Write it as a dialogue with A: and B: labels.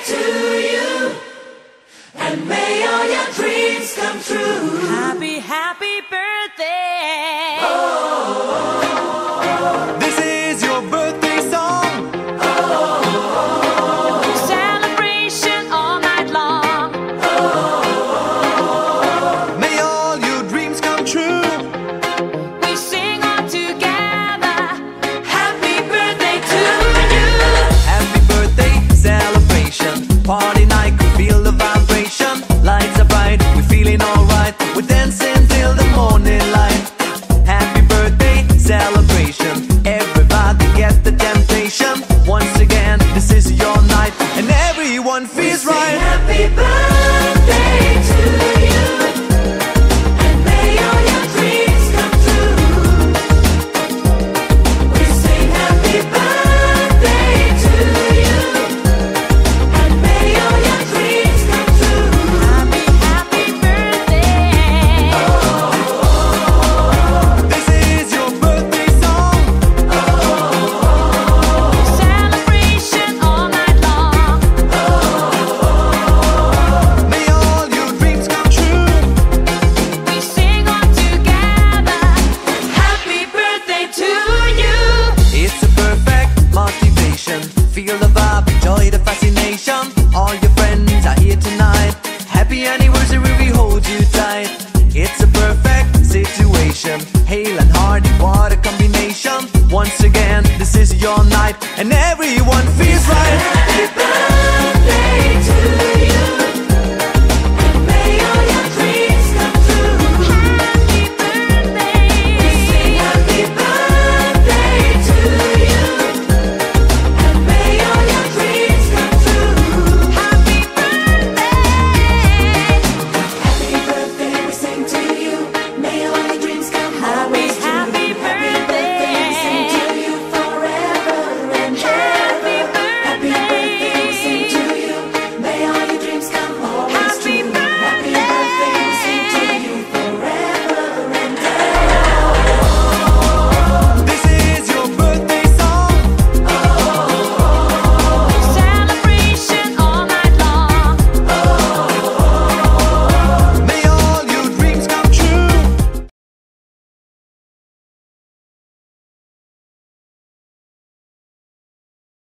A: to you, and may all your dreams come true.
B: Happy, happy birthday.
C: This is your birthday song.
B: Celebration all night long.
C: May all your dreams come true.
B: We sing all together. Happy birthday to you.
C: Happy birthday celebration. Party night, can feel the vibration. Lights are bright, we're feeling alright. We're dancing till the morning light. Happy birthday celebration. Everybody get the temptation. Once again, this is your night, and everyone feels
A: Sing
C: right.
A: happy birthday to you, and may all your dreams come true. We sing happy birthday to you, and may all your dreams come true.
B: Happy, happy birthday.
C: This is your birthday song.
B: Celebration all night long.
C: May all your dreams come true.
B: We sing all together. Happy birthday to you.
C: It's a perfect motivation. Feel the vibe, enjoy the fascination. All